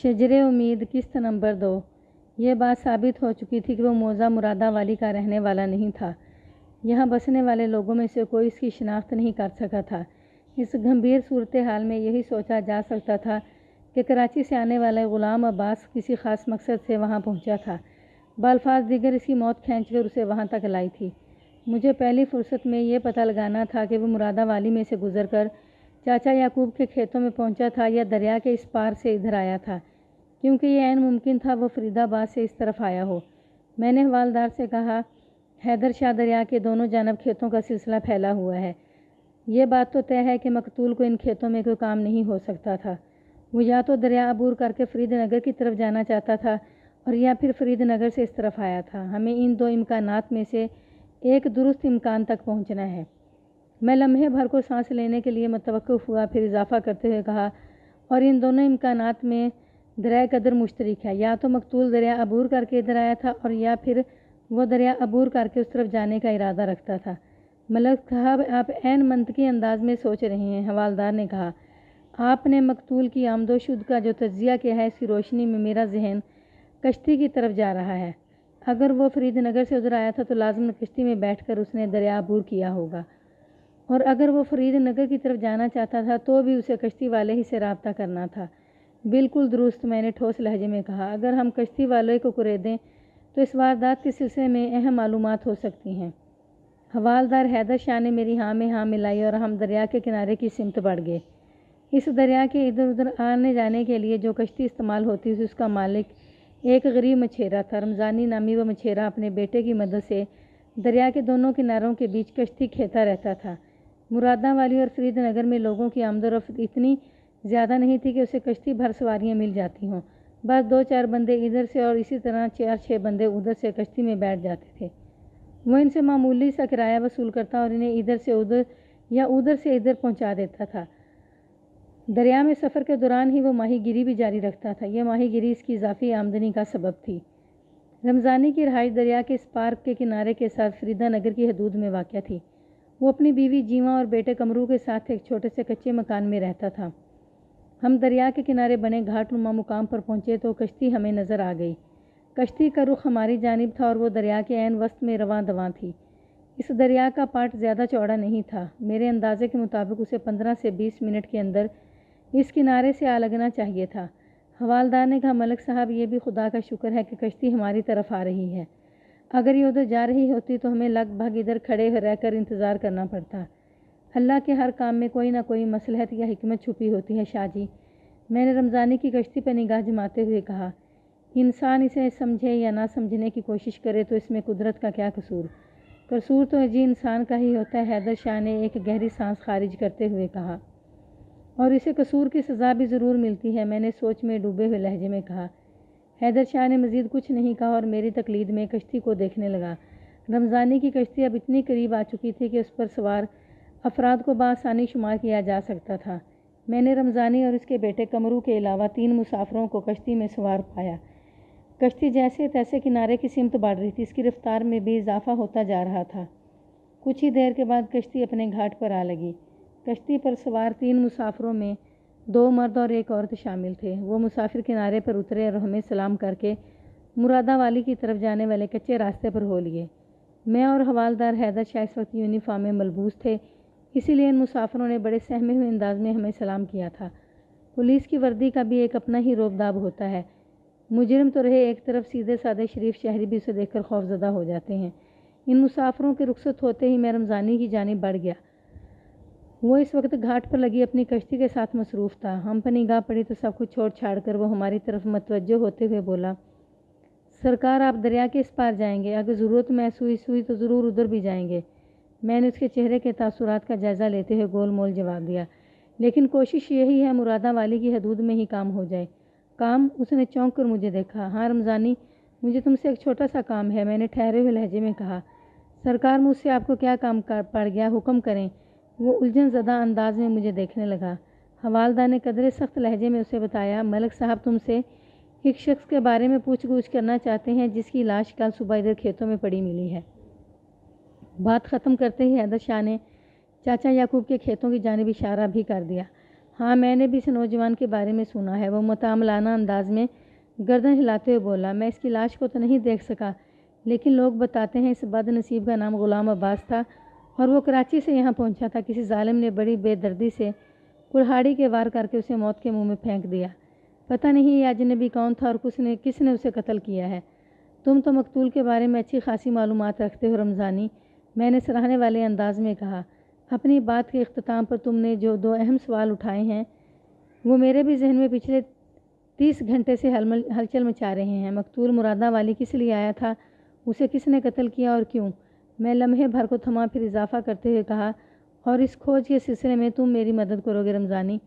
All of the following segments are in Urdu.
شجر امید قسط نمبر 2۔ یہ بات ثابت ہو چکی تھی کہ وہ موضع مرادہ والی کا رہنے والا نہیں تھا۔ یہاں بسنے والے لوگوں میں سے کوئی اس کی شناخت نہیں کر سکا تھا۔ اس گھمبیر صورتحال میں یہی سوچا جا سکتا تھا کہ کراچی سے آنے والا غلام عباس کسی خاص مقصد سے وہاں پہنچا تھا۔ بالفاظ دیگر اس کی موت کھینچ کر اسے وہاں تک لائی تھی۔ مجھے پہلی فرصت میں یہ پتہ لگانا تھا کہ وہ مرادہ والی میں سے گزر کر چاچا یعقوب کے کھیتوں میں پہنچا تھا یا دریا کے اس پار سے ادھر آیا تھا، کیونکہ یہ عین ممکن تھا وہ فرید آباد سے اس طرف آیا ہو۔ میں نے حوالدار سے کہا، حیدر شاہ دریا کے دونوں جانب کھیتوں کا سلسلہ پھیلا ہوا ہے۔ یہ بات تو طے ہے کہ مقتول کو ان کھیتوں میں کوئی کام نہیں ہو سکتا تھا۔ وہ یا تو دریا عبور کر کے فرید نگر کی طرف جانا چاہتا تھا اور یا پھر فرید نگر سے اس طرف آیا تھا۔ ہمیں ان دو امکانات میں سے ایک درست امکان تک پہنچنا ہے۔ میں لمحے بھر کو سانس لینے کے لیے متوقف ہوا، پھر اضافہ کرتے ہوئے کہا، اور ان دونوں امکانات میں دریا قدر مشترک ہے۔ یا تو مقتول دریا عبور کر کے ادھر آیا تھا اور یا پھر وہ دریا عبور کر کے اس طرف جانے کا ارادہ رکھتا تھا۔ ملک صاحب، آپ عین منطقی انداز میں سوچ رہے ہیں، حوالدار نے کہا۔ آپ نے مقتول کی آمد و شد کا جو تجزیہ کیا ہے، اس کی روشنی میں میرا ذہن کشتی کی طرف جا رہا ہے۔ اگر وہ فرید نگر سے ادھر آیا تھا تو لازم کشتی میں بیٹھ کر اس نے دریا عبور کیا ہوگا، اور اگر وہ فرید نگر کی طرف جانا چاہتا تھا تو بھی اسے کشتی والے ہی سے رابطہ کرنا تھا۔ بالکل درست، میں نے ٹھوس لہجے میں کہا۔ اگر ہم کشتی والے کو کریدیں تو اس واردات کے سلسلے میں اہم معلومات ہو سکتی ہیں۔ حوالدار حیدر شاہ نے میری ہاں میں ہاں ملائی اور ہم دریا کے کنارے کی سمت بڑھ گئے۔ اس دریا کے ادھر ادھر آنے جانے کے لیے جو کشتی استعمال ہوتی تھی، اس کا مالک ایک غریب مچھیرا تھا۔ رمضانی نامی وہ مچھیرا اپنے بیٹے کی مدد سے دریا کے دونوں کناروں کے بیچ کشتی کھیتا رہتا تھا۔ مرادہ والی اور فرید نگر میں لوگوں کی آمد و رفت اتنی زیادہ نہیں تھی کہ اسے کشتی بھر سواریاں مل جاتی ہوں۔ بس 2-4 بندے ادھر سے اور اسی طرح 4-6 بندے ادھر سے کشتی میں بیٹھ جاتے تھے۔ وہ ان سے معمولی سا کرایہ وصول کرتا اور انہیں ادھر سے ادھر یا ادھر سے ادھر پہنچا دیتا تھا۔ دریا میں سفر کے دوران ہی وہ ماہی گیری بھی جاری رکھتا تھا۔ یہ ماہی گیری اس کی اضافی آمدنی کا سبب تھی۔ رمضانی کی رہائش دریا کے اس پارک کے کنارے کے ساتھ فریدہ نگر کی حدود میں واقع تھی۔ وہ اپنی بیوی جیواں اور بیٹے کمرو کے ساتھ ایک چھوٹے سے کچے مکان میں رہتا تھا۔ ہم دریا کے کنارے بنے گھاٹ نما مقام پر پہنچے تو کشتی ہمیں نظر آ گئی۔ کشتی کا رخ ہماری جانب تھا اور وہ دریا کے عین وسط میں رواں دواں تھی۔ اس دریا کا پاٹ زیادہ چوڑا نہیں تھا۔ میرے اندازے کے مطابق اسے 15 سے 20 منٹ کے اندر اس کنارے سے آ لگنا چاہیے تھا۔ حوالدار نے کہا، ملک صاحب، یہ بھی خدا کا شکر ہے کہ کشتی ہماری طرف آ رہی ہے۔ اگر یہ ادھر جا رہی ہوتی تو ہمیں لگ بھگ ادھر کھڑے رہ کر انتظار کرنا پڑتا۔ اللہ کے ہر کام میں کوئی نہ کوئی مصلحت یا حکمت چھپی ہوتی ہے شاہ جی، میں نے رمضانی کی کشتی پر نگاہ جماتے ہوئے کہا۔ انسان اسے سمجھے یا نہ سمجھنے کی کوشش کرے تو اس میں قدرت کا کیا قصور؟ قصور تو جی انسان کا ہی ہوتا ہے، حیدر شاہ نے ایک گہری سانس خارج کرتے ہوئے کہا۔ اور اسے قصور کی سزا بھی ضرور ملتی ہے، میں نے سوچ میں ڈوبے ہوئے لہجے میں کہا۔ حیدر شاہ نے مزید کچھ نہیں کہا اور میری تقلید میں کشتی کو دیکھنے لگا۔ رمضانی کی کشتی اب اتنی قریب آ چکی تھی کہ اس پر سوار افراد کو بآسانی شمار کیا جا سکتا تھا۔ میں نے رمضانی اور اس کے بیٹے کمرو کے علاوہ 3 مسافروں کو کشتی میں سوار پایا۔ کشتی جیسے تیسے کنارے کی سمت بڑھ رہی تھی، اس کی رفتار میں بھی اضافہ ہوتا جا رہا تھا۔ کچھ ہی دیر کے بعد کشتی اپنے گھاٹ پر آ لگی۔ کشتی پر سوار 3 مسافروں میں 2 مرد اور 1 عورت شامل تھے۔ وہ مسافر کنارے پر اترے اور ہمیں سلام کر کے مرادہ والی کی طرف جانے والے کچے راستے پر ہو لیے۔ میں اور حوالدار حیدر شاہ اس وقت یونیفارم میں ملبوس تھے، اسی لیے ان مسافروں نے بڑے سہمے ہوئے انداز میں ہمیں سلام کیا تھا۔ پولیس کی وردی کا بھی ایک اپنا ہی روب داب ہوتا ہے۔ مجرم تو رہے ایک طرف، سیدھے سادے شریف شہری بھی اسے دیکھ کر خوف زدہ ہو جاتے ہیں۔ ان مسافروں کے رخصت ہوتے ہی میں رمضانی کی جانب بڑھ گیا۔ وہ اس وقت گھاٹ پر لگی اپنی کشتی کے ساتھ مصروف تھا۔ ہم پر نگاہ پڑی تو سب کچھ چھوڑ چھاڑ کر وہ ہماری طرف متوجہ ہوتے ہوئے بولا، سرکار آپ دریا کے اس پار جائیں گے؟ اگر ضرورت محسوس ہوئی تو ضرور ادھر بھی جائیں گے۔ میں نے اس کے چہرے کے تاثرات کا جائزہ لیتے ہوئے گول مول جواب دیا، لیکن کوشش یہی ہے مرادہ والی کی حدود میں ہی کام ہو جائے۔ کام؟ اس نے چونک کر مجھے دیکھا۔ ہاں رمضانی، مجھے تم سے ایک چھوٹا سا کام ہے، میں نے ٹھہرے ہوئے لہجے میں کہا۔ سرکار مجھ سے آپ کو کیا کام پڑ گیا، حکم کریں۔ وہ الجھن زدہ انداز میں مجھے دیکھنے لگا۔ حوالدار نے قدرے سخت لہجے میں اسے بتایا، ملک صاحب تم سے ایک شخص کے بارے میں پوچھ گچھ کرنا چاہتے ہیں جس کی لاش کل صبح ادھر کھیتوں میں پڑی ملی ہے۔ بات ختم کرتے ہی حیدر شاہ نے چاچا یعقوب کے کھیتوں کی جانب اشارہ بھی کر دیا۔ ہاں میں نے بھی اس نوجوان کے بارے میں سنا ہے، وہ متعاملانہ انداز میں گردن ہلاتے ہوئے بولا۔ میں اس کی لاش کو تو نہیں دیکھ سکا، لیکن لوگ بتاتے ہیں اس بد نصیب کا نام غلام عباس تھا اور وہ کراچی سے یہاں پہنچا تھا۔ کسی ظالم نے بڑی بے دردی سے کلہاڑی کے وار کر کے اسے موت کے منہ میں پھینک دیا۔ پتہ نہیں یہ اجنبی کون تھا اور کس نے اسے قتل کیا ہے۔ تم تو مقتول کے بارے میں اچھی خاصی معلومات رکھتے ہو رمضانی، میں نے سراہنے والے انداز میں کہا۔ اپنی بات کے اختتام پر تم نے جو 2 اہم سوال اٹھائے ہیں وہ میرے بھی ذہن میں پچھلے 30 گھنٹے سے ہلچل مچا رہے ہیں۔ مقتول مرادہ والی کس لیے آیا تھا، اسے کس نے قتل کیا اور کیوں؟ میں لمحے بھر کو تھما، پھر اضافہ کرتے ہوئے کہا، اور اس کھوج کے سلسلے میں تم میری مدد کرو گے رمضانی؟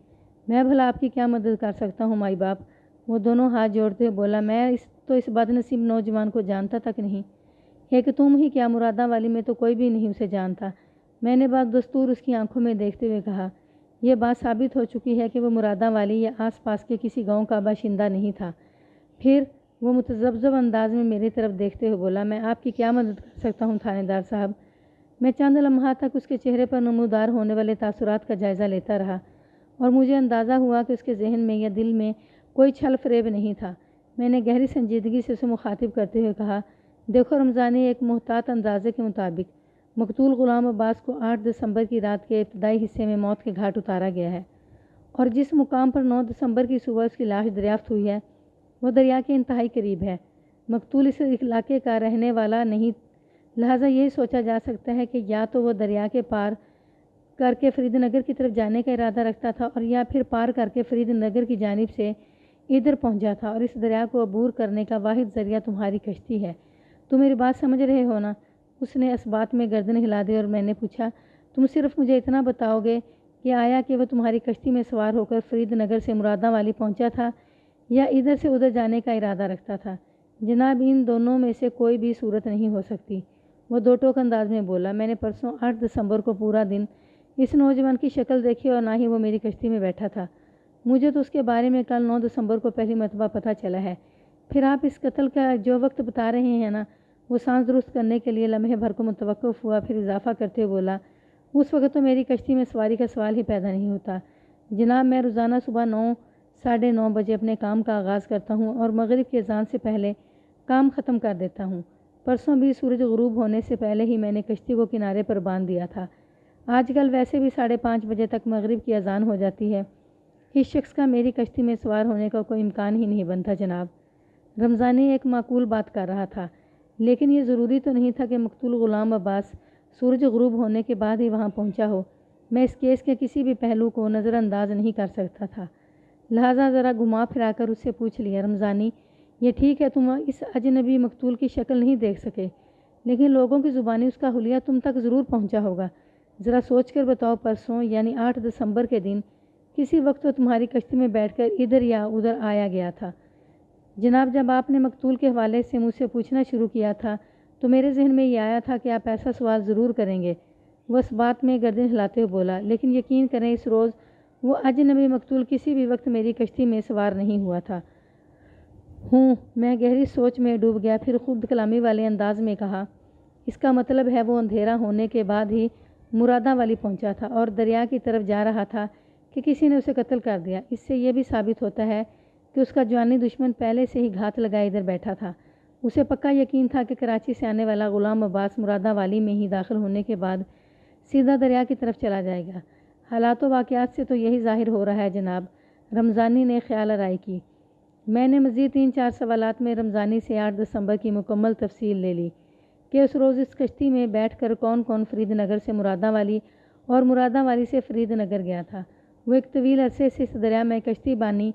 میں بھلا آپ کی کیا مدد کر سکتا ہوں مائی باپ؟ وہ دونوں ہاتھ جوڑتے ہوئے بولا، میں اس بد نصیب نوجوان کو جانتا تک نہیں۔ ایک تم ہی کیا، مرادہ والی میں تو کوئی بھی نہیں اسے جانتا۔ میں نے بعد دستور اس کی آنکھوں میں دیکھتے ہوئے کہا، یہ بات ثابت ہو چکی ہے کہ وہ مرادہ والی یا آس پاس کے کسی گاؤں کا باشندہ نہیں تھا۔ پھر وہ متذبذب انداز میں میری طرف دیکھتے ہوئے بولا، میں آپ کی کیا مدد کر سکتا ہوں تھانے دار صاحب؟ میں چند لمحات تک اس کے چہرے پر نمودار ہونے والے تاثرات کا جائزہ لیتا رہا اور مجھے اندازہ ہوا کہ اس کے ذہن میں یا دل میں کوئی چھل فریب نہیں تھا۔ میں نے گہری سنجیدگی سے اسے مخاطب کرتے ہوئے کہا، دیکھو رمضانی، ایک محتاط اندازے کے مطابق مقتول غلام عباس کو 8 دسمبر کی رات کے ابتدائی حصے میں موت کے گھاٹ اتارا گیا ہے، اور جس مقام پر 9 دسمبر کی صبح اس کی لاش دریافت ہوئی ہے وہ دریا کے انتہائی قریب ہے۔ مقتول اس علاقے کا رہنے والا نہیں، لہٰذا یہی سوچا جا سکتا ہے کہ یا تو وہ دریا کے پار کر کے فرید نگر کی طرف جانے کا ارادہ رکھتا تھا اور یا پھر پار کر کے فرید نگر کی جانب سے ادھر پہنچا تھا، اور اس دریا کو عبور کرنے کا واحد ذریعہ تمہاری کشتی ہے۔ تم میری بات سمجھ رہے ہو نا؟ اس نے اس بات میں گردن ہلا دی اور میں نے پوچھا، تم صرف مجھے اتنا بتاؤ گے کہ آیا کہ وہ تمہاری کشتی میں سوار ہو کر فرید نگر سے مرادہ والی پہنچا تھا یا ادھر سے ادھر جانے کا ارادہ رکھتا تھا؟ جناب، ان دونوں میں سے کوئی بھی صورت نہیں ہو سکتی، وہ دو ٹوک انداز میں بولا۔ میں نے پرسوں 8 دسمبر کو پورا دن اس نوجوان کی شکل دیکھی اور نہ ہی وہ میری کشتی میں بیٹھا تھا۔ مجھے تو اس کے بارے میں کل 9 دسمبر کو پہلی مرتبہ پتہ چلا ہے۔ پھر آپ اس قتل کا جو وقت بتا رہے ہیں نا، وہ سانس درست کرنے کے لیے لمحے بھر کو متوقف ہوا، پھر اضافہ کرتے ہوئے بولا، اس وقت تو میری کشتی میں سواری کا سوال ہی پیدا نہیں ہوتا۔ جناب، میں روزانہ صبح 9 ساڑھے 9 بجے اپنے کام کا آغاز کرتا ہوں اور مغرب کی اذان سے پہلے کام ختم کر دیتا ہوں۔ پرسوں بھی سورج غروب ہونے سے پہلے ہی میں نے کشتی کو کنارے پر باندھ دیا تھا۔ آج کل ویسے بھی 5:30 بجے تک مغرب کی اذان ہو جاتی ہے۔ اس شخص کا میری کشتی میں سوار ہونے کا کوئی امکان ہی نہیں بنتا جناب۔ رمضانی ایک معقول بات کر رہا تھا، لیکن یہ ضروری تو نہیں تھا کہ مقتول غلام عباس سورج غروب ہونے کے بعد ہی وہاں پہنچا ہو۔ میں اس کیس کے کسی بھی پہلو کو نظر انداز نہیں کر سکتا تھا، لہٰذا ذرا گھما پھرا کر اس سے پوچھ لیا، رمضانی، یہ ٹھیک ہے تم اس اجنبی مقتول کی شکل نہیں دیکھ سکے، لیکن لوگوں کی زبانی اس کا حلیہ تم تک ضرور پہنچا ہوگا۔ ذرا سوچ کر بتاؤ، پرسوں یعنی 8 دسمبر کے دن کسی وقت وہ تمہاری کشتی میں بیٹھ کر ادھر یا ادھر آیا گیا تھا؟ جناب، جب آپ نے مقتول کے حوالے سے مجھ سے پوچھنا شروع کیا تھا تو میرے ذہن میں یہ آیا تھا کہ آپ ایسا سوال ضرور کریں گے۔ وہ اس بات میں گردن ہلاتے ہوئے بولا، لیکن یقین کریں اس روز وہ اجنبی مقتول کسی بھی وقت میری کشتی میں سوار نہیں ہوا تھا۔ میں گہری سوچ میں ڈوب گیا، پھر خود کلامی والے انداز میں کہا، اس کا مطلب ہے وہ اندھیرا ہونے کے بعد ہی مرادہ والی پہنچا تھا اور دریا کی طرف جا رہا تھا کہ کسی نے اسے قتل کر دیا۔ اس سے یہ بھی ثابت ہوتا ہے کہ اس کا جوانی دشمن پہلے سے ہی گھات لگائے ادھر بیٹھا تھا۔ اسے پکا یقین تھا کہ کراچی سے آنے والا غلام عباس مرادہ والی میں ہی داخل ہونے کے بعد سیدھا دریا کی طرف چلا جائے گا۔ حالات و واقعات سے تو یہی ظاہر ہو رہا ہے جناب، رمضانی نے خیال آرائی کی۔ میں نے مزید 3-4 سوالات میں رمضانی سے 8 دسمبر کی مکمل تفصیل لے لی کہ اس روز اس کشتی میں بیٹھ کر کون کون فرید نگر سے مرادہ والی اور مرادہ والی سے فرید نگر گیا تھا۔ وہ ایک طویل عرصے سے اس دریا میں کشتی بانی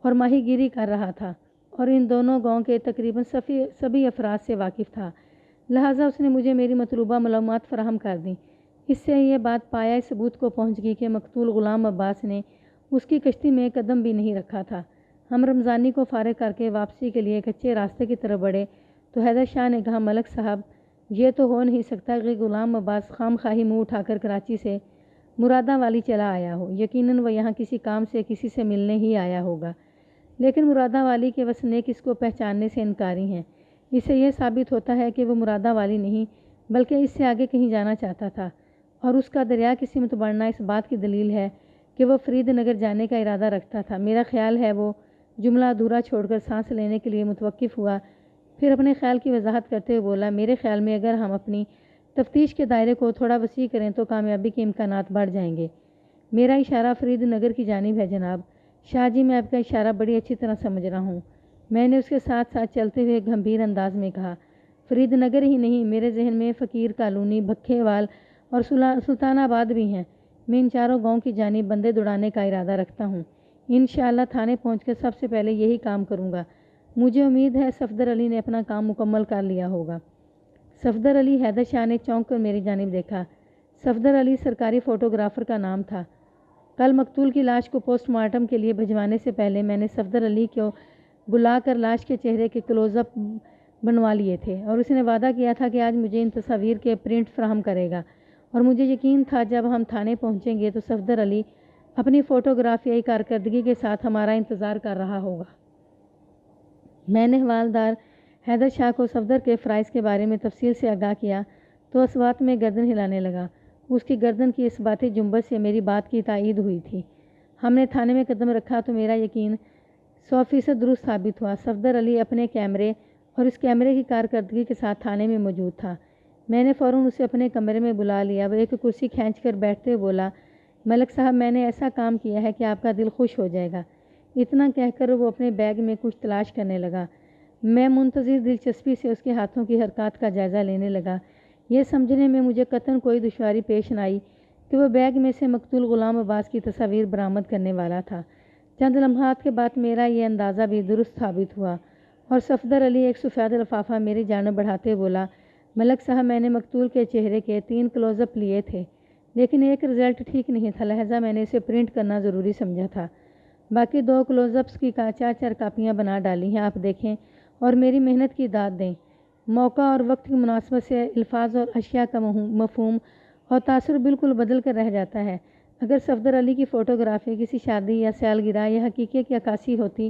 اور ماہی گیری کر رہا تھا اور ان دونوں گاؤں کے تقریباً سبھی افراد سے واقف تھا، لہٰذا اس نے مجھے میری مطلوبہ معلومات فراہم کر دیں۔ اس سے یہ بات پایۂ ثبوت کو پہنچ گئی کہ مقتول غلام عباس نے اس کی کشتی میں قدم بھی نہیں رکھا تھا۔ ہم رمضانی کو فارغ کر کے واپسی کے لیے کچے راستے کی طرف بڑھے تو حیدر شاہ نے کہا، ملک صاحب، یہ تو ہو نہیں سکتا کہ غلام عباس خام خواہی منہ اٹھا کر کراچی سے مرادہ والی چلا آیا ہو۔ یقیناً وہ یہاں کسی کام سے کسی سے ملنے ہی آیا ہوگا، لیکن مرادہ والی کے وسنیک اس کو پہچاننے سے انکاری ہیں۔ اس سے یہ ثابت ہوتا ہے کہ وہ مرادہ والی نہیں بلکہ اس سے آگے کہیں جانا چاہتا تھا، اور اس کا دریا کی سمت بڑھنا اس بات کی دلیل ہے کہ وہ فرید نگر جانے کا ارادہ رکھتا تھا۔ میرا خیال ہے وہ جملہ ادھورا چھوڑ کر سانس لینے کے لیے متوقف ہوا، پھر اپنے خیال کی وضاحت کرتے ہوئے بولا، میرے خیال میں اگر ہم اپنی تفتیش کے دائرے کو تھوڑا وسیع کریں تو کامیابی کے امکانات بڑھ جائیں گے۔ میرا اشارہ فرید نگر کی جانب ہے جناب۔ شاہ جی، میں آپ کا اشارہ بڑی اچھی طرح سمجھ رہا ہوں، میں نے اس کے ساتھ ساتھ چلتے ہوئے گمبھیر انداز میں کہا۔ فرید نگر ہی نہیں، میرے ذہن میں فقیر کالونی، بھکھے وال اور سلطان آباد بھی ہیں۔ میں ان چاروں گاؤں کی جانب بندے دوڑانے کا ارادہ رکھتا ہوں۔ انشاءاللہ تھانے پہنچ کر سب سے پہلے یہی کام کروں گا۔ مجھے امید ہے صفدر علی نے اپنا کام مکمل کر لیا ہوگا۔ صفدر علی، حیدر شاہ نے چونک کر میری جانب دیکھا۔ صفدر علی سرکاری فوٹوگرافر کا نام تھا۔ کل مقتول کی لاش کو پوسٹ مارٹم کے لیے بھجوانے سے پہلے میں نے صفدر علی کو بلا کر لاش کے چہرے کے کلوز اپ بنوا لیے تھے اور اس نے وعدہ کیا تھا کہ آج مجھے ان تصاویر کے پرنٹ فراہم کرے گا، اور مجھے یقین تھا جب ہم تھانے پہنچیں گے تو صفدر علی اپنی فوٹوگرافیائی کارکردگی کے ساتھ ہمارا انتظار کر رہا ہوگا۔ میں نے حوالدار حیدر شاہ کو صفدر کے فرائض کے بارے میں تفصیل سے آگاہ کیا تو اس بات میں گردن ہلانے لگا۔ اس کی گردن کی اس باتی جنبش سے میری بات کی تائید ہوئی تھی۔ ہم نے تھانے میں قدم رکھا تو میرا یقین 100% درست ثابت ہوا۔ صفدر علی اپنے کیمرے اور اس کیمرے کی کارکردگی کے ساتھ تھانے میں موجود تھا۔ میں نے فوراً اسے اپنے کمرے میں بلا لیا۔ وہ ایک کرسی کھینچ کر بیٹھتے ہوئے بولا، ملک صاحب، میں نے ایسا کام کیا ہے کہ آپ کا دل خوش ہو جائے گا۔ اتنا کہہ کر وہ اپنے بیگ میں کچھ تلاش کرنے لگا۔ میں منتظر دلچسپی سے اس کے ہاتھوں کی حرکات کا جائزہ لینے لگا۔ یہ سمجھنے میں مجھے قطعاً کوئی دشواری پیش نہ آئی کہ وہ بیگ میں سے مقتول غلام عباس کی تصاویر برآمد کرنے والا تھا۔ چند لمحات کے بعد میرا یہ اندازہ بھی درست ثابت ہوا اور صفدر علی ایک سفید لفافہ میری جانب بڑھاتے بولا، ملک صاحب، میں نے مقتول کے چہرے کے 3 کلوز اپ لیے تھے، لیکن ایک رزلٹ ٹھیک نہیں تھا، لہٰذا میں نے اسے پرنٹ کرنا ضروری سمجھا تھا۔ باقی 2 کلوز اپس کی 4 کاپیاں بنا ڈالی ہیں، آپ دیکھیں اور میری محنت کی داد دیں۔ موقع اور وقت کی مناسبت سے الفاظ اور اشیاء کا مفہوم اور تاثر بالکل بدل کر رہ جاتا ہے۔ اگر صفدر علی کی فوٹوگرافی کسی شادی یا سالگرہ یا حقیقے کی عکاسی ہوتی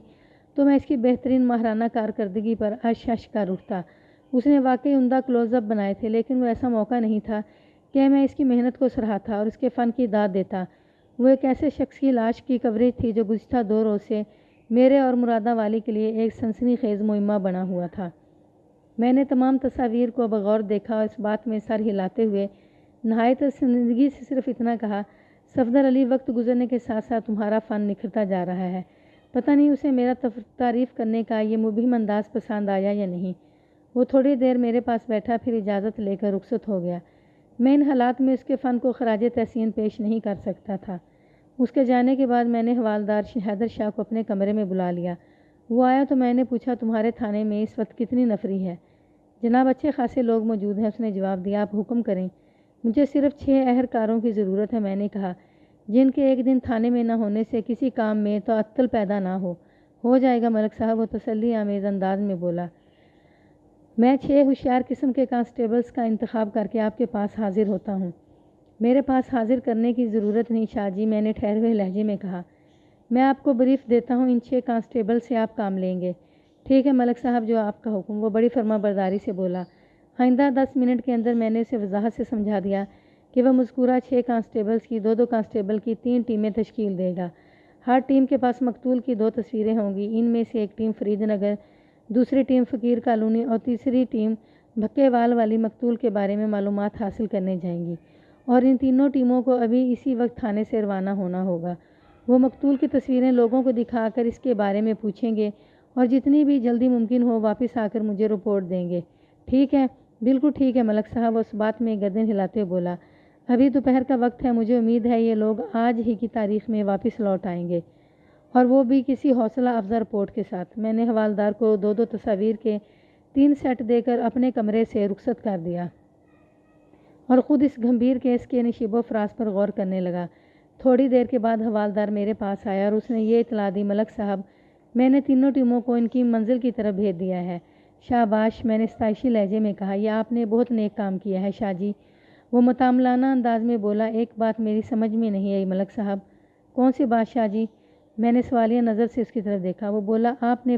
تو میں اس کی بہترین ماہرانہ کارکردگی پر عش کر اٹھتا۔ اس نے واقعی عمدہ کلوز اپ بنائے تھے، لیکن وہ ایسا موقع نہیں تھا کہ میں اس کی محنت کو سراہتا اور اس کے فن کی داد دیتا۔ وہ ایک ایسے شخص کی لاش کی کوریج تھی جو گزشتہ 2 روز سے میرے اور مرادہ والی کے لیے ایک سنسنی خیز مہمہ بنا ہوا تھا۔ میں نے تمام تصاویر کو بغور دیکھا اور اس بات میں سر ہلاتے ہوئے نہایت سنجیدگی سے صرف اتنا کہا، صفدر علی، وقت گزرنے کے ساتھ ساتھ تمہارا فن نکھرتا جا رہا ہے۔ پتہ نہیں اسے میرا تعریف کرنے کا یہ مبہم انداز پسند آیا یا نہیں۔ وہ تھوڑی دیر میرے پاس بیٹھا، پھر اجازت لے کر رخصت ہو گیا۔ میں ان حالات میں اس کے فن کو خراج تحسین پیش نہیں کر سکتا تھا۔ اس کے جانے کے بعد میں نے حوالدار حیدر شاہ کو اپنے کمرے میں بلا لیا۔ وہ آیا تو میں نے پوچھا، تمہارے تھانے میں اس وقت کتنی نفری ہے؟ جناب، اچھے خاصے لوگ موجود ہیں، اس نے جواب دیا، آپ حکم کریں۔ مجھے صرف 6 اہلکاروں کی ضرورت ہے، میں نے کہا، جن کے ایک دن تھانے میں نہ ہونے سے کسی کام میں تعطل پیدا نہ ہو جائے گا ملک صاحب، وہ تسلی آمیز انداز میں بولا۔ میں 6 ہوشیار قسم کے کانسٹیبلز کا انتخاب کر کے آپ کے پاس حاضر ہوتا ہوں۔ میرے پاس حاضر کرنے کی ضرورت نہیں شاہ جی، میں نے ٹھہرے ہوئے لہجے میں کہا۔ میں آپ کو بریف دیتا ہوں، ان 6 کانسٹیبل سے آپ کام لیں گے۔ ٹھیک ہے ملک صاحب، جو آپ کا حکم، وہ بڑی فرما برداری سے بولا۔ آئندہ 10 منٹ کے اندر میں نے اسے وضاحت سے سمجھا دیا کہ وہ مذکورہ 6 کانسٹیبلز کی 2 کانسٹیبل کی 3 ٹیمیں تشکیل دے گا۔ ہر ٹیم کے پاس مقتول کی 2 تصویریں ہوں گی، ان میں سے ایک ٹیم فرید نگر، دوسری ٹیم فقیر کالونی اور تیسری ٹیم بھکے وال والی مقتول کے بارے میں معلومات حاصل کرنے جائیں گی، اور ان تینوں ٹیموں کو ابھی اسی وقت تھانے سے روانہ ہونا ہوگا۔ وہ مقتول کی تصویریں لوگوں کو دکھا کر اس کے بارے میں پوچھیں گے اور جتنی بھی جلدی ممکن ہو واپس آ کر مجھے رپورٹ دیں گے۔ ٹھیک ہے؟ بالکل ٹھیک ہے ملک صاحب، اس بات میں گردن ہلاتے ہوئے بولا۔ ابھی دوپہر کا وقت ہے، مجھے امید ہے یہ لوگ آج ہی کی تاریخ میں واپس لوٹ آئیں گے، اور وہ بھی کسی حوصلہ افزا رپورٹ کے ساتھ۔ میں نے حوالدار کو 2 تصاویر کے 3 سیٹ دے کر اپنے کمرے سے رخصت کر دیا اور خود اس گھمبیر کیس کے نشیب و فراز پر غور کرنے لگا۔ تھوڑی دیر کے بعد حوالدار میرے پاس آیا اور اس نے یہ اطلاع دی، ملک صاحب، میں نے تینوں ٹیموں کو ان کی منزل کی طرف بھیج دیا ہے۔ شاباش، میں نے ستائشی لہجے میں کہا، یہ آپ نے بہت نیک کام کیا ہے شاہ جی۔ وہ متاملانہ انداز میں بولا، ایک بات میری سمجھ میں نہیں آئی ملک صاحب۔ کون سی بات شاہ جی؟ میں نے سوالیہ نظر سے اس کی طرف دیکھا۔ وہ بولا، آپ نے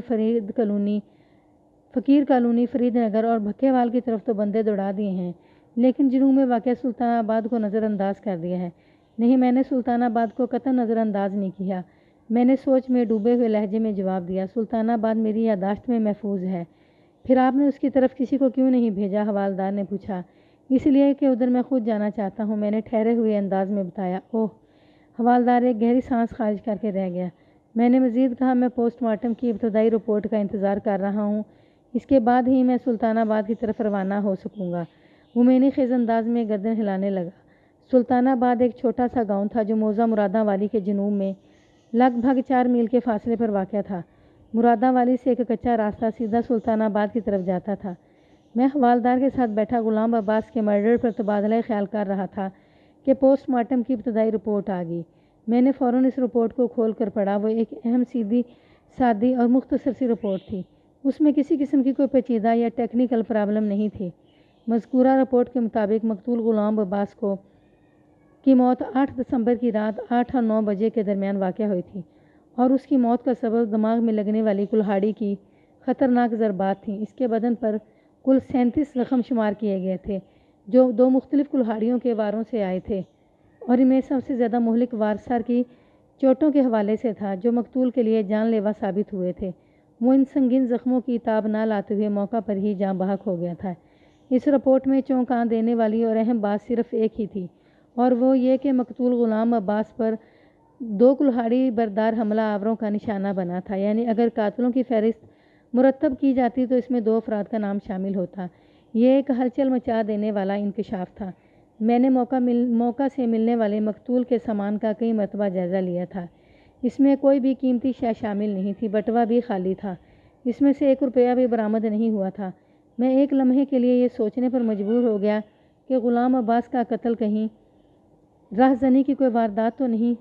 فقیر کالونی، فرید نگر اور بھکے وال کی طرف تو بندے دوڑا دیے ہیں، لیکن جنوب میں واقع سلطان آباد کو نظر انداز کر دیا ہے۔ نہیں، میں نے سلطان آباد کو قطعاً نظر انداز نہیں کیا۔ میں نے سوچ میں ڈوبے ہوئے لہجے میں جواب دیا، سلطان آباد میری یادداشت میں محفوظ ہے۔ پھر آپ نے اس کی طرف کسی کو کیوں نہیں بھیجا؟ حوالدار نے پوچھا۔ اس لیے کہ ادھر میں خود جانا چاہتا ہوں، میں نے ٹھہرے ہوئے انداز میں بتایا۔ اوہ! حوالدار ایک گہری سانس خارج کر کے رہ گیا۔ میں نے مزید کہا، میں پوسٹ مارٹم کی ابتدائی رپورٹ کا انتظار کر رہا ہوں، اس کے بعد ہی میں سلطان آباد کی طرف روانہ ہو سکوں گا۔ مومینی خیز انداز میں گردن ہلانے لگا۔ سلطان آباد ایک چھوٹا سا گاؤں تھا جو موزہ مرادہ والی کے جنوب میں لگ بھگ 4 میل کے فاصلے پر واقع تھا۔ مرادہ والی سے ایک کچا راستہ سیدھا سلطان آباد کی طرف جاتا تھا۔ میں حوالدار کے ساتھ بیٹھا غلام عباس کے مرڈر پر تبادلہ خیال کر رہا تھا کہ پوسٹ مارٹم کی ابتدائی رپورٹ آ گئی۔ میں نے فوراً اس رپورٹ کو کھول کر پڑھا۔ وہ ایک اہم، سیدھی سادی اور مختصر سی رپورٹ تھی۔ اس میں کسی قسم کی کوئی پیچیدہ یا ٹیکنیکل پرابلم نہیں تھی۔ مذکورہ رپورٹ کے مطابق مقتول غلام عباس کی موت 8 دسمبر کی رات 8 اور 9 بجے کے درمیان واقع ہوئی تھی، اور اس کی موت کا سبب دماغ میں لگنے والی کلہاڑی کی خطرناک ضربات تھیں۔ اس کے بدن پر کل 37 زخم شمار کیے گئے تھے، جو 2 مختلف کلہاڑیوں کے واروں سے آئے تھے، اور ان میں سب سے زیادہ مہلک وار سر کی چوٹوں کے حوالے سے تھا، جو مقتول کے لیے جان لیوا ثابت ہوئے تھے۔ وہ ان سنگین زخموں کی تاب نہ لاتے ہوئے موقع پر ہی جاں بحق ہو گیا تھا۔ اس رپورٹ میں چونکا دینے والی اور اہم بات صرف ایک ہی تھی، اور وہ یہ کہ مقتول غلام عباس پر 2 کلہاڑی بردار حملہ آوروں کا نشانہ بنا تھا، یعنی اگر قاتلوں کی فہرست مرتب کی جاتی تو اس میں 2 افراد کا نام شامل ہوتا۔ یہ ایک ہلچل مچا دینے والا انکشاف تھا۔ میں نے موقع سے ملنے والے مقتول کے سامان کا کئی مرتبہ جائزہ لیا تھا۔ اس میں کوئی بھی قیمتی شے شامل نہیں تھی، بٹوا بھی خالی تھا، اس میں سے 1 روپیہ بھی برآمد نہیں ہوا تھا۔ میں ایک لمحے کے لیے یہ سوچنے پر مجبور ہو گیا کہ غلام عباس کا قتل کہیں راہ زنی کی کوئی واردات تو نہیں،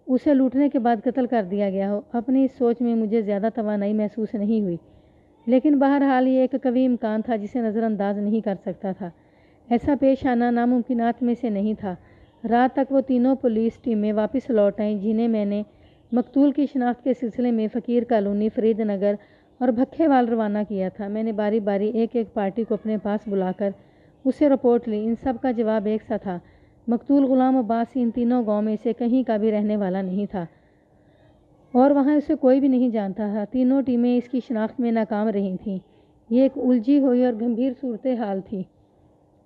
اسے لوٹنے کے بعد قتل کر دیا گیا ہو۔ اپنی اس سوچ میں مجھے زیادہ توانائی محسوس نہیں ہوئی، لیکن بہرحال یہ ایک قوی امکان تھا جسے نظر انداز نہیں کر سکتا تھا۔ ایسا پیش آنا ناممکنات میں سے نہیں تھا۔ رات تک وہ تینوں پولیس ٹیمیں واپس لوٹ آئیں جنہیں میں نے مقتول کی شناخت کے سلسلے میں فقیر کالونی، فرید نگر اور بھکھے وال روانہ کیا تھا۔ میں نے باری باری ایک پارٹی کو اپنے پاس بلا کر اس سے رپورٹ لی۔ ان سب کا جواب ایک سا تھا، مقتول غلام عباس ان تینوں گاؤں میں سے کہیں کا بھی رہنے والا نہیں تھا، اور وہاں اسے کوئی بھی نہیں جانتا تھا۔ تینوں ٹیمیں اس کی شناخت میں ناکام رہی تھیں۔ یہ ایک الجھی ہوئی اور گمبھیر صورتحال تھی۔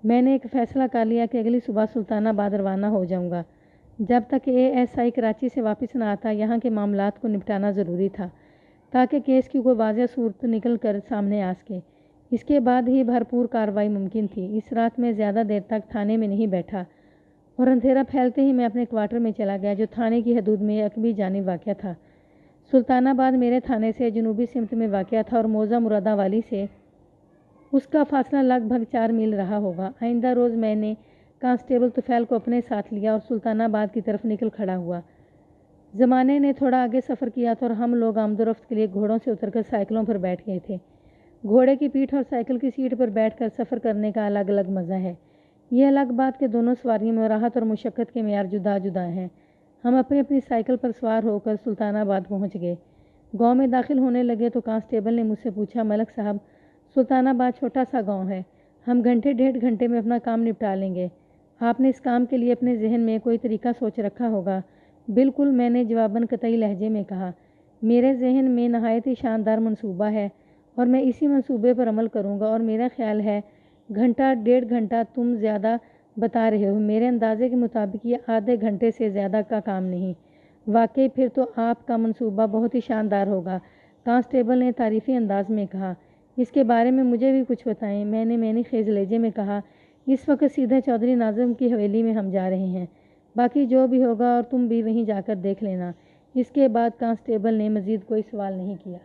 میں نے ایک فیصلہ کر لیا کہ اگلی صبح سلطان آباد روانہ ہو جاؤں گا۔ جب تک ASI کراچی سے واپس نہ آتا، یہاں کے معاملات کو نپٹانا ضروری تھا، تاکہ کیس کی کوئی واضح صورت نکل کر سامنے آ سکے۔ اس کے بعد ہی بھرپور کارروائی ممکن تھی۔ اس رات میں زیادہ دیر تک تھانے میں نہیں بیٹھا، اور اندھیرا پھیلتے ہی میں اپنے کوارٹر میں چلا گیا، جو تھانے کی حدود میں عقبی جانب واقع تھا۔ سلطان آباد میرے تھانے سے جنوبی سمت میں واقع تھا، اور موزہ مرادہ والی سے اس کا فاصلہ لگ بھگ 4 میل رہا ہوگا۔ آئندہ روز میں نے کانسٹیبل طفیل کو اپنے ساتھ لیا اور سلطان آباد کی طرف نکل کھڑا ہوا۔ زمانے نے تھوڑا آگے سفر کیا تھا، اور ہم لوگ آمد و رفت کے لیے گھوڑوں سے اتر کر سائیکلوں پر بیٹھ گئے تھے۔ گھوڑے کی پیٹھ اور سائیکل کی سیٹ پر بیٹھ کر سفر کرنے کا الگ الگ مزہ ہے۔ یہ الگ بات کہ دونوں سواریوں میں راحت اور مشقت کے معیار جدا جدا ہیں۔ ہم اپنی اپنی سائیکل پر سوار ہو کر سلطان آباد پہنچ گئے۔ گاؤں میں داخل ہونے لگے تو کانسٹیبل نے مجھ سے پوچھا، ملک صاحب، سلطان آباد چھوٹا سا گاؤں ہے، ہم گھنٹے 1.5 گھنٹے میں اپنا کام نپٹا لیں گے۔ آپ نے اس کام کے لیے اپنے ذہن میں کوئی طریقہ سوچ رکھا ہوگا؟ بالکل، میں نے جواباً قطعی لہجے میں کہا۔ میرے ذہن میں نہایت ہی شاندار منصوبہ ہے، اور میں اسی منصوبے پر عمل کروں گا، اور میرا خیال ہے گھنٹہ 1.5 گھنٹہ تم زیادہ بتا رہے ہو۔ میرے اندازے کے مطابق یہ آدھے گھنٹے سے زیادہ کا کام نہیں۔ واقعی پھر تو آپ کا منصوبہ بہت ہی شاندار ہوگا، کانسٹیبل نے تعریفی انداز میں کہا۔ اس کے بارے میں مجھے بھی کچھ بتائیں، میں نے خیز لہجے میں کہا۔ اس وقت سیدھے چودھری ناظم کی حویلی میں ہم جا رہے ہیں، باقی جو بھی ہوگا اور تم بھی وہیں جا کر دیکھ لینا۔ اس کے بعد کانسٹیبل نے مزید کوئی سوال نہیں کیا۔